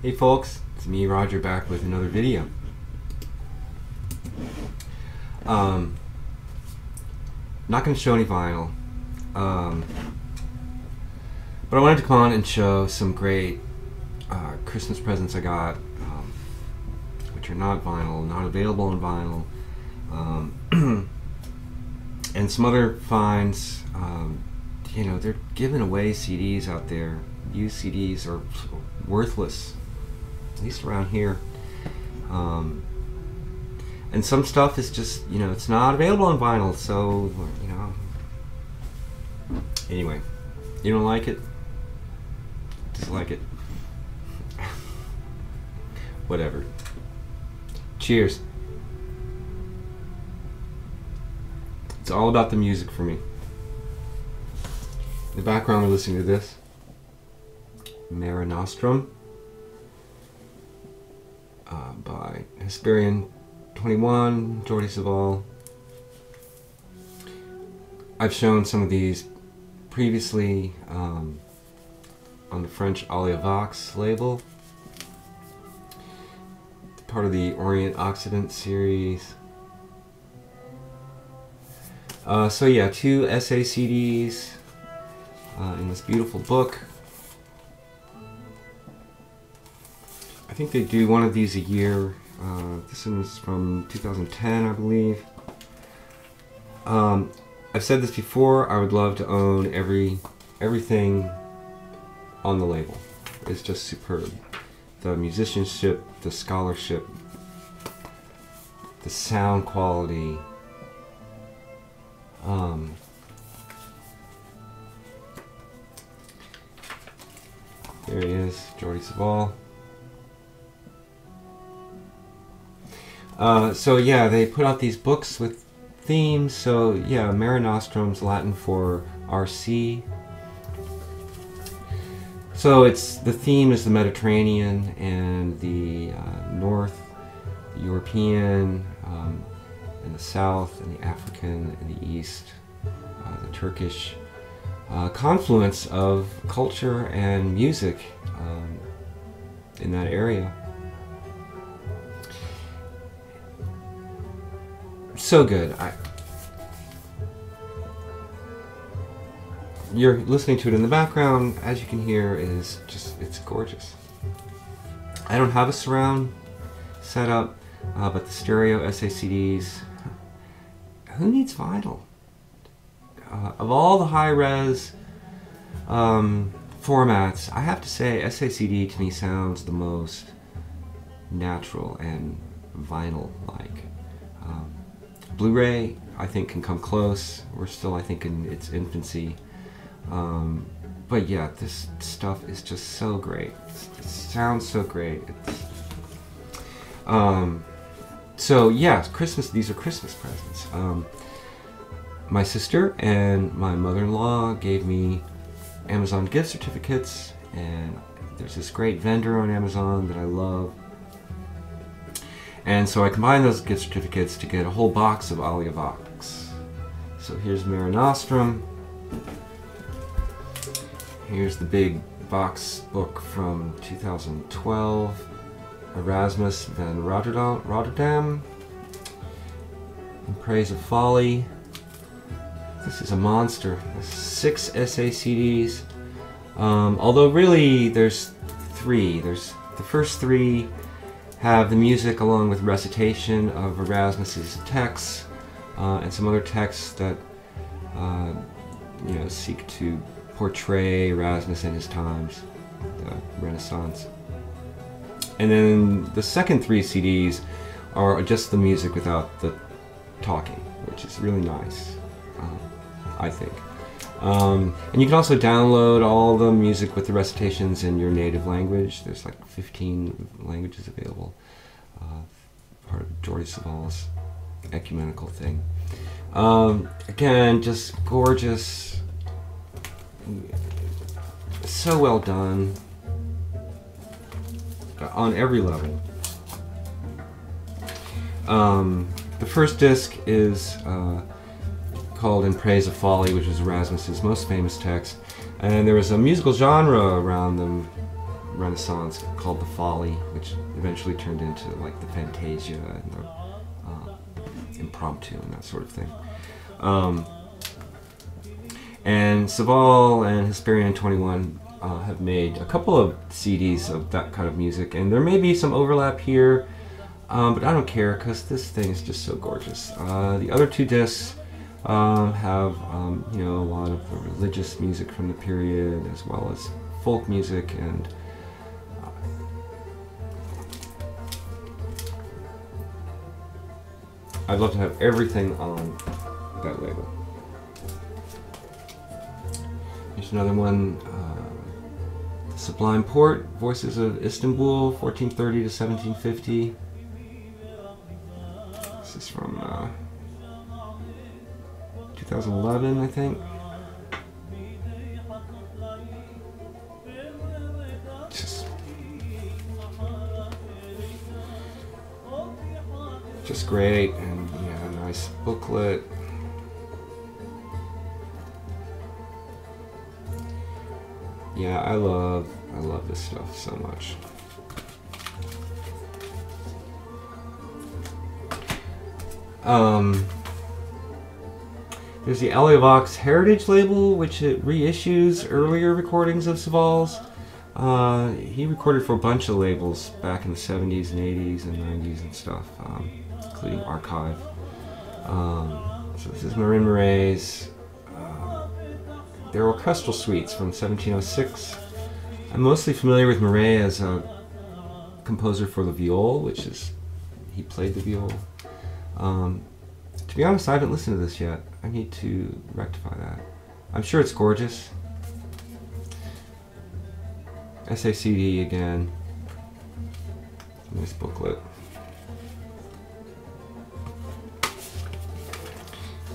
Hey folks, it's me Roger back with another video. Not going to show any vinyl, but I wanted to come on and show some great Christmas presents I got, which are not vinyl, not available on vinyl, and some other finds. You know, they're giving away CDs out there. Used CDs are worthless, at least around here. And some stuff is just, you know, it's not available on vinyl, so, you know. Anyway, you don't like it? Dislike it? Whatever. Cheers. It's all about the music for me. In the background, we're listening to this. Mare Nostrum by Hesperian 21, Jordi Savall. I've shown some of these previously on the French Alia Vox label, part of the Orient Occident series. So yeah, 2 essay CDs in this beautiful book. I think they do one of these a year. This one is from 2010, I believe. I've said this before, I would love to own everything on the label. It's just superb. The musicianship, the scholarship, the sound quality. There he is, Jordi Savall. So yeah, they put out these books with themes. So yeah, Mare Nostrum's Latin for RC. So it's the theme is the Mediterranean and the North, the European, and the South, and the African, and the East, the Turkish confluence of culture and music in that area. So good. You're listening to it in the background. As you can hear, it's gorgeous. I don't have a surround setup, but the stereo SACDs. Who needs vinyl? Of all the high-res formats, I have to say SACD to me sounds the most natural and vinyl-like. Blu-ray, I think, can come close. We're still, I think, in its infancy. But yeah, this stuff is just so great. It sounds so great. So yeah, Christmas. These are Christmas presents. My sister and my mother-in-law gave me Amazon gift certificates, and there's this great vendor on Amazon that I love. And so I combined those gift certificates to get a whole box of Alia Vox. So here's Mare Nostrum. Here's the big box book from 2012. Erasmus and Rotterdam. In Praise of Folly. This is a monster. There's 6 essay CDs. Although really there's 3. There's the first 3 have the music along with recitation of Erasmus's texts and some other texts that you know, seek to portray Erasmus in his times, the Renaissance. And then the second 3 CDs are just the music without the talking, which is really nice, I think. And you can also download all the music with the recitations in your native language. There's like 15 languages available. Part of Jordi Savall's ecumenical thing. Again, just gorgeous. So well done. On every level. The first disc is called In Praise of Folly, which is Erasmus's most famous text, and there was a musical genre around them Renaissance called the Folly, which eventually turned into like the Fantasia and the Impromptu and that sort of thing. And Savall and Hesperian 21 have made a couple of CDs of that kind of music, and there may be some overlap here, but I don't care because this thing is just so gorgeous. The other two discs have you know, a lot of the religious music from the period as well as folk music, and I'd love to have everything on that label. Here's another one, Sublime Port, Voices of Istanbul, 1430 to 1750. This is from 2011, I think. Just great, and yeah, nice booklet. Yeah, I love this stuff so much. There's the Alia Heritage label, which it reissues earlier recordings of Savall's. He recorded for a bunch of labels back in the 70s and 80s and 90s and stuff, including Archive. So this is Marin Murray's. They're orchestral suites from 1706. I'm mostly familiar with Murray as a composer for the viol, which is, he played the viol. To be honest, I haven't listened to this yet. I need to rectify that. I'm sure it's gorgeous. SACD again. Nice booklet.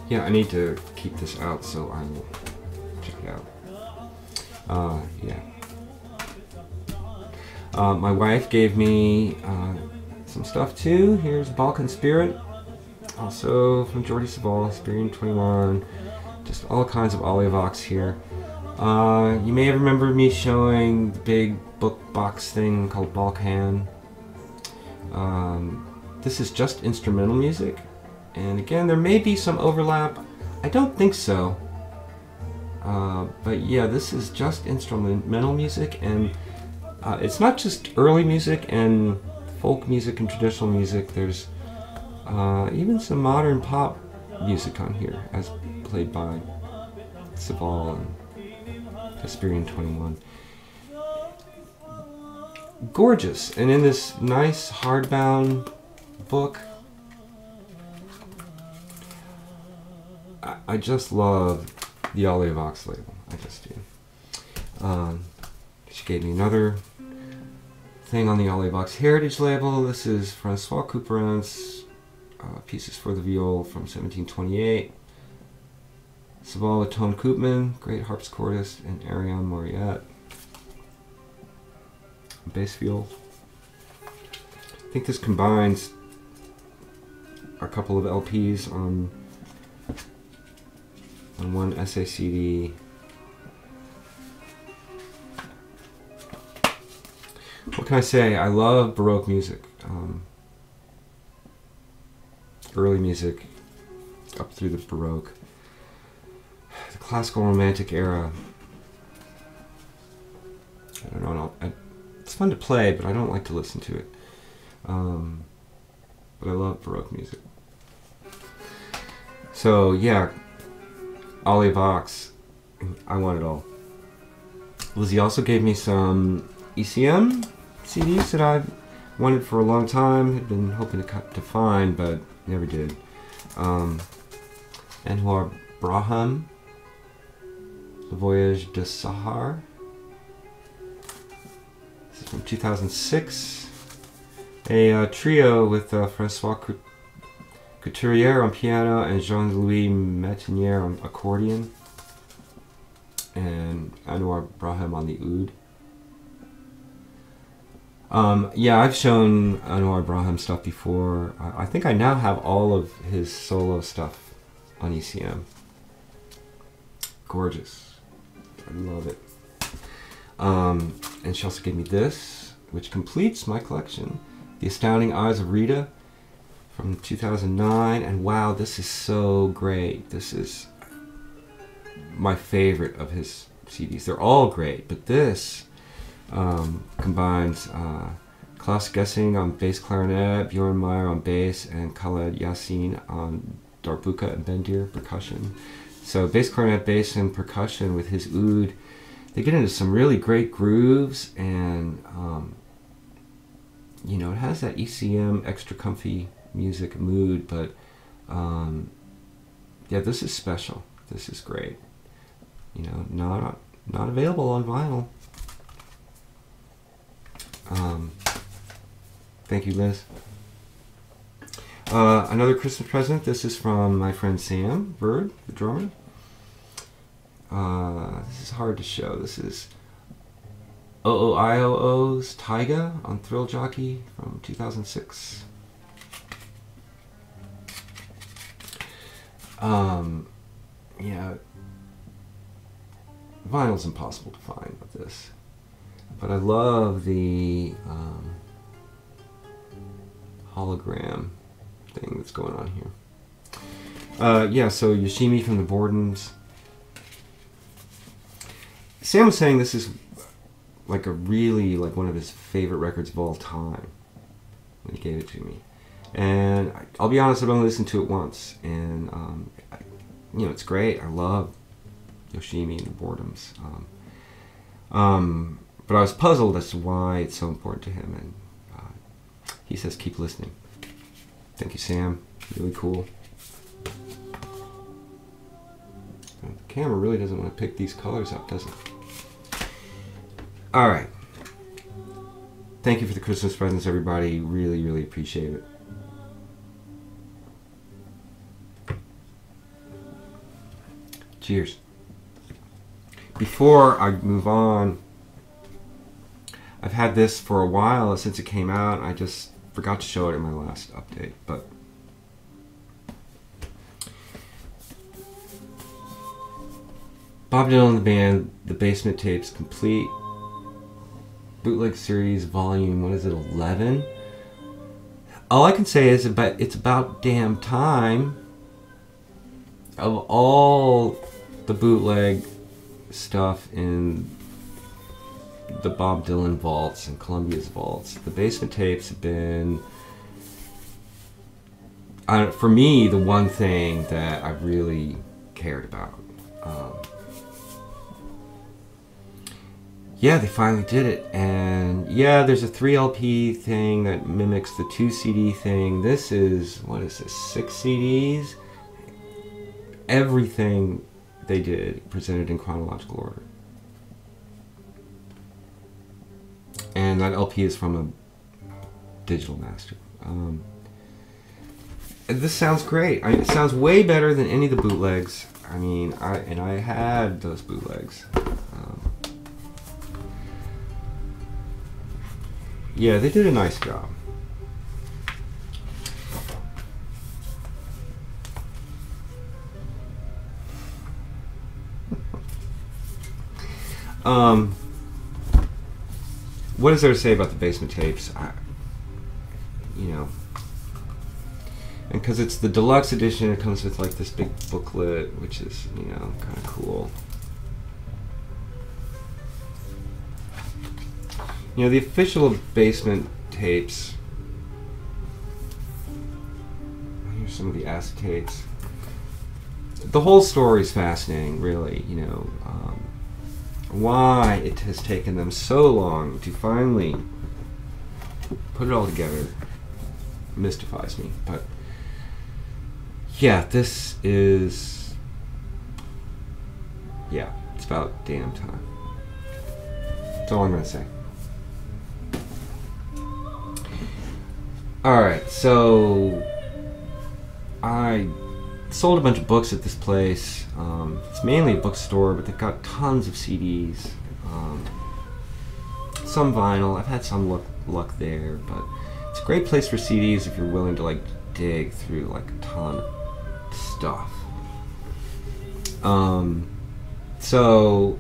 Yeah, I need to keep this out, so I will check it out. Yeah. My wife gave me some stuff too. Here's Balkan Spirit. Also from Jordi Savall, Hesperian 21. Just all kinds of Alia here. You may have remembered me showing the big book box thing called Balkan. This is just instrumental music, and again, there may be some overlap. I don't think so. But yeah, this is just instrumental music, and it's not just early music and folk music and traditional music. There's even some modern pop music on here, as played by Savall and Hesperian 21. Gorgeous, and in this nice hardbound book. I just love the Alia label. I just do. She gave me another thing on the Alia Heritage label. This is Francois Couperin's Pieces for the Viol from 1728. Savall Tone Koopman, great harpsichordist, and Ariane Moriette, bass viol. I think this combines a couple of LPs on one SACD. What can I say? I love Baroque music. Early music up through the Baroque. The classical romantic era. I don't know. It's fun to play, but I don't like to listen to it. But I love Baroque music. So yeah, Alia Vox, I want it all. Lizzie also gave me some ECM CDs that I've wanted for a long time. Had been hoping to find, but never did. Anwar Braham, Le Voyage de Sahar. This is from 2006. A trio with Francois Couturier on piano and Jean-Louis Metenier on accordion, and Anwar Braham on the oud. Yeah, I've shown Anwar Braham stuff before. I think I now have all of his solo stuff on ECM. Gorgeous. I love it. And she also gave me this, which completes my collection. The Astounding Eyes of Rita from 2009. And wow, this is so great. This is my favorite of his CDs. They're all great, but this combines Klaus Gessing on bass clarinet, Bjorn Meyer on bass, and Khaled Yassin on darbuka and bendir percussion. So bass clarinet, bass, and percussion with his oud. They get into some really great grooves, and you know, it has that ECM extra comfy music mood, but yeah, this is special. This is great. You know, not available on vinyl. Thank you, Liz. Another Christmas present. This is from my friend Sam Bird, the drummer. This is hard to show. This is OOIOO's Taiga on Thrill Jockey from 2006. Yeah, vinyl's impossible to find with this, but I love the hologram thing that's going on here. Yeah, so Yoshimi from the Boredoms. Sam was saying this is like one of his favorite records of all time when he gave it to me. And I'll be honest, I've only listened to it once, and you know, it's great. I love Yoshimi and the Boredoms. But I was puzzled as to why it's so important to him, and he says keep listening. Thank you, Sam. Really cool. The camera really doesn't want to pick these colors up, does it? All right. Thank you for the Christmas presents, everybody. Really, really appreciate it. Cheers. Before I move on, I've had this for a while since it came out. I just forgot to show it in my last update, but Bob Dylan and the Band, The Basement Tapes, complete bootleg series, volume, what is it, 11? All I can say is it's about damn time. Of all the bootleg stuff in the Bob Dylan vaults and Columbia's vaults, the Basement Tapes have been, for me, the one thing that I've really cared about. Yeah, they finally did it, and yeah, there's a 3 LP thing that mimics the 2 CD thing. This is, what is this, 6 CDs? Everything they did presented in chronological order. And that LP is from a digital master. This sounds great. It sounds way better than any of the bootlegs. I mean, I had those bootlegs. Yeah, they did a nice job. What is there to say about the Basement Tapes? You know, and because it's the deluxe edition, it comes with like this big booklet, which is, you know, kind of cool. You know, the official Basement Tapes. Here's some of the acetates. The whole story is fascinating, really. You know, why it has taken them so long to finally put it all together mystifies me. But yeah, this is, yeah, it's about damn time. That's all I'm gonna say. Alright, so I sold a bunch of books at this place. It's mainly a bookstore, but they've got tons of CDs. Some vinyl. I've had some luck there, but it's a great place for CDs if you're willing to like dig through like a ton of stuff. So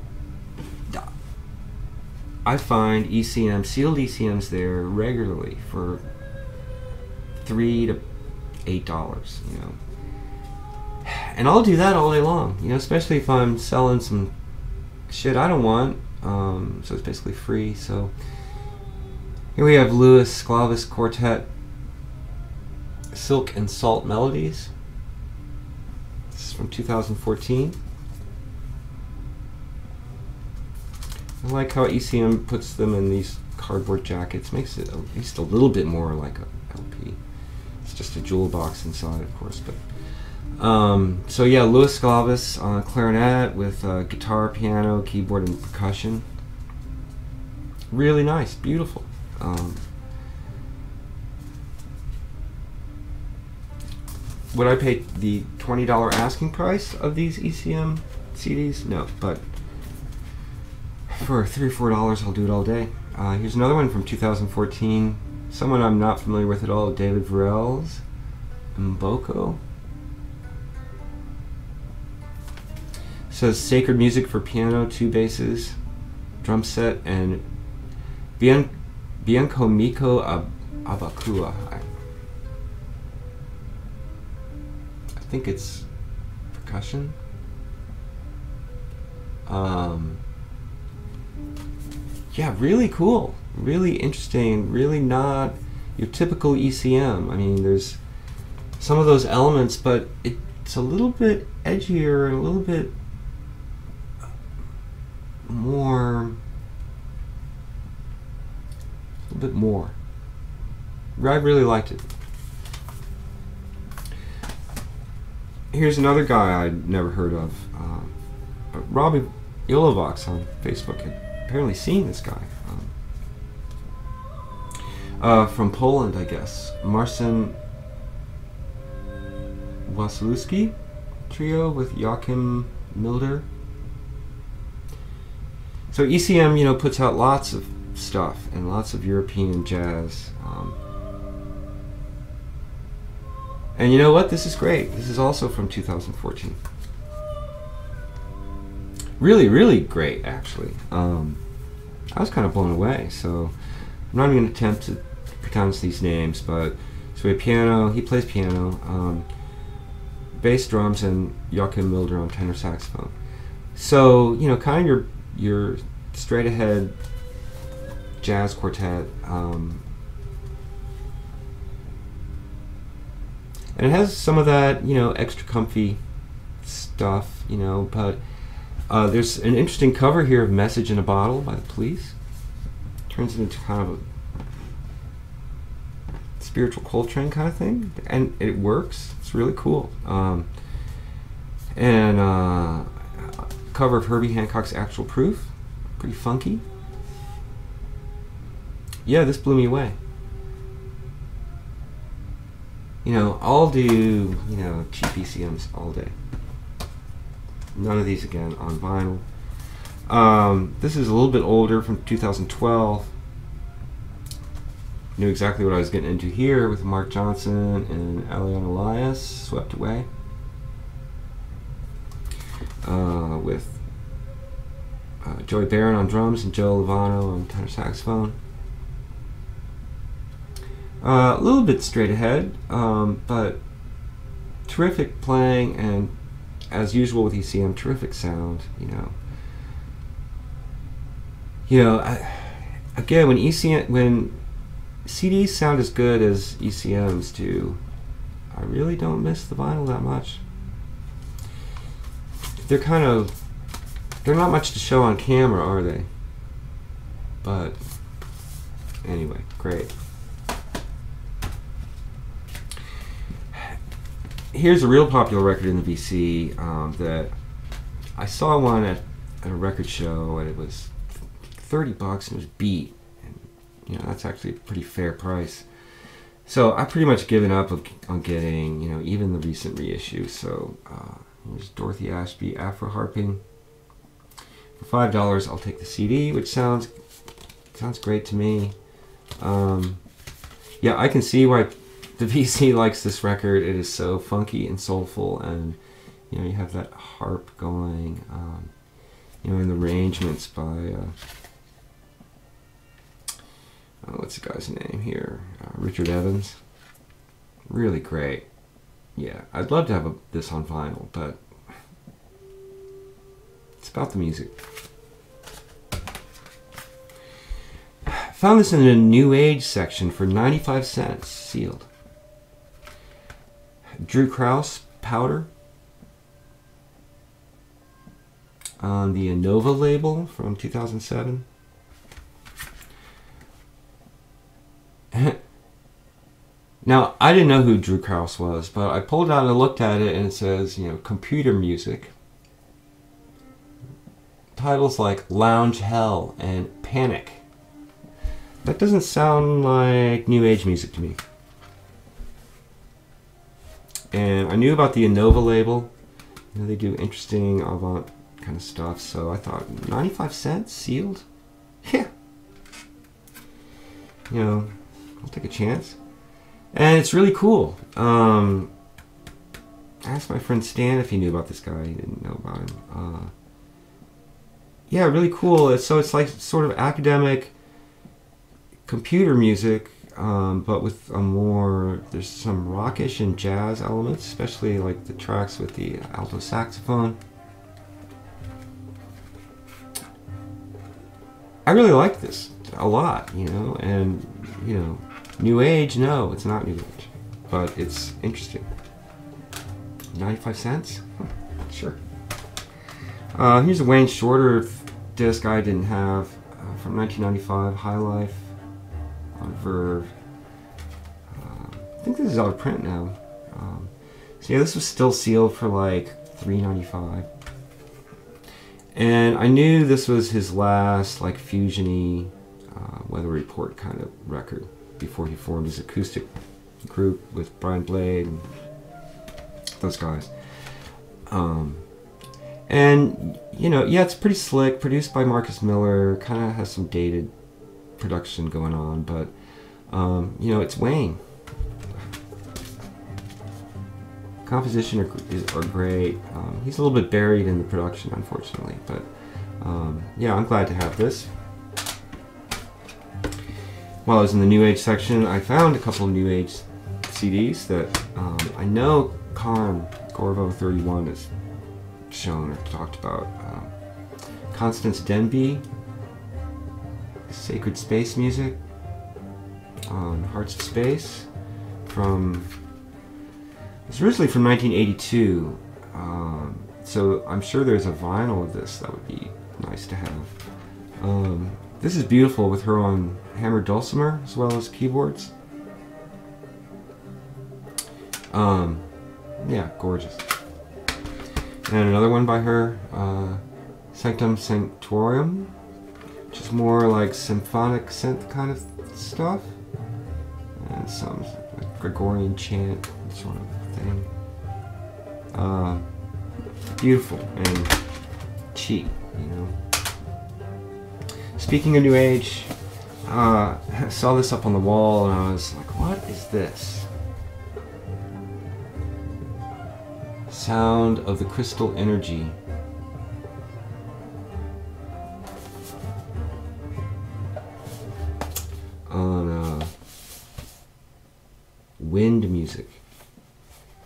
I find ECM, sealed ECMs there regularly for $3 to $8, you know. And I'll do that all day long, you know, especially if I'm selling some shit I don't want. So it's basically free. So here we have Louis Sclavis Quartet, Silk and Salt Melodies. This is from 2014. I like how ECM puts them in these cardboard jackets. Makes it at least a little bit more like a LP. It's just a jewel box inside, of course. But so yeah, Louis Sclavis on clarinet with guitar, piano, keyboard, and percussion. Really nice, beautiful. Would I pay the $20 asking price of these ECM CDs? No, but for $3 or $4, I'll do it all day. Here's another one from 2014. Someone I'm not familiar with at all, David Varel's Mboko. Says sacred music for piano, 2 basses, drum set, and Bianco Miko Abakua. I think it's percussion. Yeah, really cool, really interesting, really not your typical ECM. I mean, there's some of those elements, but it's a little bit edgier and a little bit more. I really liked it. Here's another guy I'd never heard of, Robbie Ilovox on Facebook had apparently seen this guy. From Poland, I guess. Marcin Wasilewski trio with Joachim Milder. So ECM, you know, puts out lots of stuff and lots of European jazz. And you know what? This is great. This is also from 2014. Really, really great, actually. I was kind of blown away. So I'm not even going to attempt to pronounce these names, but so we have piano. He plays piano, bass, drums, and Joachim Milder on tenor saxophone. So you know, kind of your straight ahead jazz quartet. And it has some of that, you know, extra comfy stuff, you know, but there's an interesting cover here of Message in a Bottle by the Police. Turns it into kind of a spiritual Coltrane kind of thing, and it works. It's really cool. And cover of Herbie Hancock's Actual Proof, pretty funky. Yeah, this blew me away. You know, I'll do, you know, cheap ECMs all day. None of these again on vinyl. This is a little bit older, from 2012. Knew exactly what I was getting into here with Mark Johnson and Alia and Elias, Swept Away. With Joey Barron on drums and Joe Lovano on tenor saxophone. A little bit straight ahead, but terrific playing, and as usual with ECM, terrific sound. You know, again, when CDs sound as good as ECMs do, I really don't miss the vinyl that much. They're not much to show on camera, are they? But anyway, great. Here's a real popular record in the VC that I saw one at a record show, and it was $30 and it was beat. And, you know, that's actually a pretty fair price. So I've pretty much given up on getting, you know, even the recent reissue. So here's Dorothy Ashby Afro Harping. For $5, I'll take the CD, which sounds great to me. Yeah, I can see why the VC likes this record. It is so funky and soulful, and you know, you have that harp going, you know, in the arrangements by what's the guy's name here? Richard Evans. Really great. Yeah, I'd love to have this on vinyl, but it's about the music. Found this in the New Age section for 95 cents, sealed. Drew Krause powder on the Innova label from 2007. Now, I didn't know who Drew Krause was, but I pulled it out and looked at it, and it says, you know, computer music. Titles like Lounge Hell and Panic. That doesn't sound like New Age music to me. And I knew about the Innova label. You know, they do interesting avant kind of stuff, so I thought, 95 cents sealed? Yeah. You know, I'll take a chance. And it's really cool. I asked my friend Stan if he knew about this guy. He didn't know about him. Yeah, really cool. So it's like sort of academic computer music, but with a more, there's some rockish and jazz elements, especially like the tracks with the alto saxophone. I really like this a lot, you know, and, you know, New Age, no, it's not New Age, but it's interesting. 95 cents? Sure. Here's a Wayne Shorter disc I didn't have, from 1995, High Life on Verve. I think this is out of print now. So yeah, this was still sealed for like $3.95. And I knew this was his last like fusion-y Weather Report kind of record before he formed his acoustic group with Brian Blade and those guys. And you know, yeah, it's pretty slick, produced by Marcus Miller, kind of has some dated production going on, but you know, it's Wayne. Composition are great. He's a little bit buried in the production, unfortunately, but yeah, I'm glad to have this. While I was in the New Age section, I found a couple of New Age CDs that I know Corvo 31 has shown or talked about. Constance Denby, Sacred Space Music on Hearts of Space, it's originally from 1982, so I'm sure there's a vinyl of this that would be nice to have. This is beautiful with her on hammered dulcimer as well as keyboards. Yeah, gorgeous. And another one by her, Sanctum Sanctorum, which is more like symphonic synth kind of stuff, and some like Gregorian chant sort of thing. Beautiful and cheap, you know. Speaking of New Age, I saw this up on the wall and I was like, what is this? Sound of the Crystal Energy. On wind music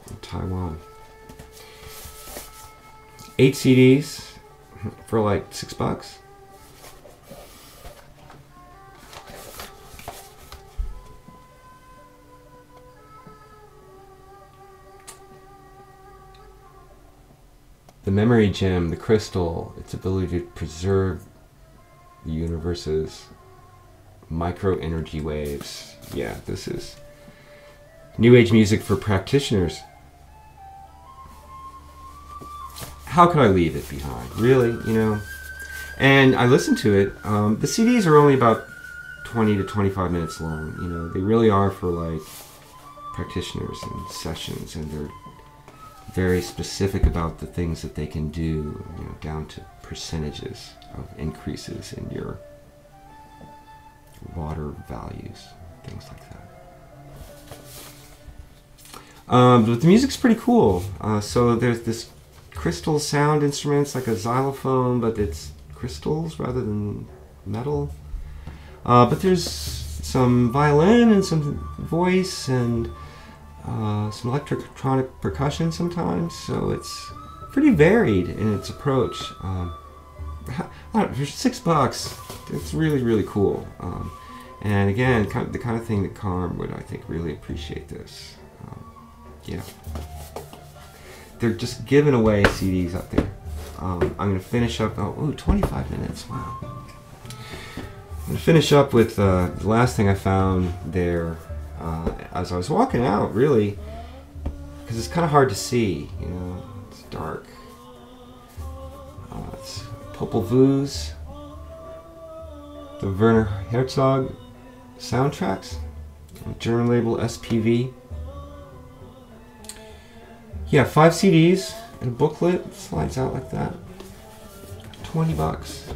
in Taiwan. 8 CDs for like $6. The memory gem, the crystal, its ability to preserve the universe's micro energy waves. Yeah, this is New Age music for practitioners. How could I leave it behind? Really, you know? And I listened to it. The CDs are only about 20 to 25 minutes long. You know, they really are for like practitioners and sessions, and they're very specific about the things that they can do, you know, down to percentages of increases in your water values, things like that. But the music's pretty cool. So there's this crystal sound instruments, like a xylophone, but it's crystals rather than metal. But there's some violin and some voice and some electronic percussion sometimes. So it's pretty varied in its approach. For $6, it's really, really cool. And again, the kind of thing that Carm would, I think, really appreciate this. Yeah. They're just giving away CDs out there. I'm going to finish up, 25 minutes, wow. I'm going to finish up with the last thing I found there as I was walking out, really, because it's kind of hard to see, you know, it's dark. It's Popol Vuh's, the Werner Herzog soundtracks, German label SPV. Yeah, 5 CDs and a booklet. It slides out like that. $20.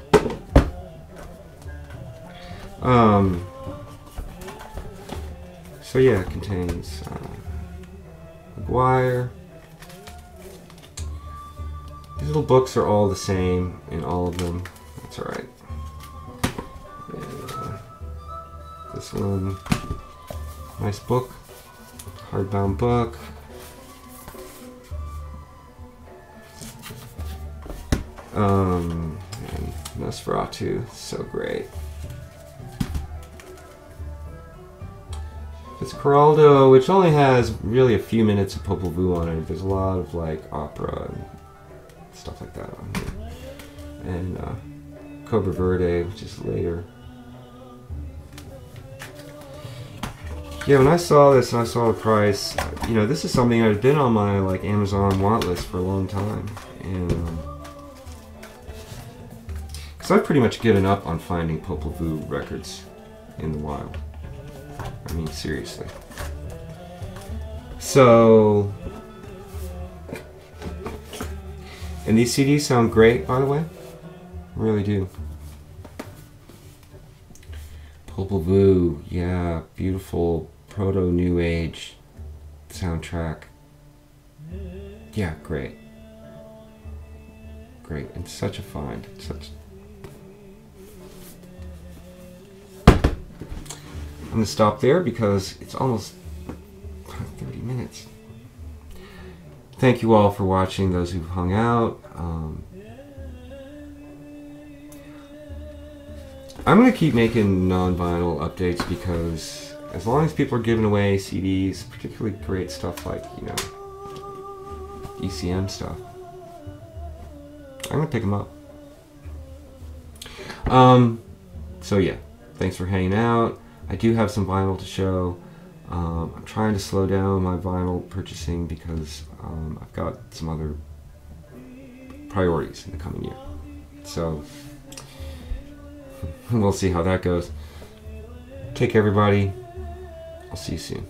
So yeah, it contains McGuire. These little books are all the same in all of them. That's alright. This one, nice book, hardbound book. And Nosferatu, so great. Fitzcarraldo, which only has really a few minutes of Popol Vuh on it. There's a lot of like opera and stuff like that on here. And Cobra Verde, which is later. Yeah, when I saw this and I saw the price, you know, this is something that had been on my like Amazon want list for a long time, and because I've pretty much given up on finding Popol Vuh records in the wild. I mean, seriously. So, and these CDs sound great, by the way. Really do. Popol Vuh, yeah, beautiful proto-new age soundtrack. Yeah, great. Great, and such a find. I'm going to stop there because it's almost 30 minutes. Thank you all for watching, those who've hung out. I'm going to keep making non-vinyl updates because as long as people are giving away CDs, particularly great stuff like, you know, ECM stuff, I'm going to pick them up. So yeah, thanks for hanging out. I do have some vinyl to show. I'm trying to slow down my vinyl purchasing because I've got some other priorities in the coming year. So we'll see how that goes. Take care, everybody. I'll see you soon.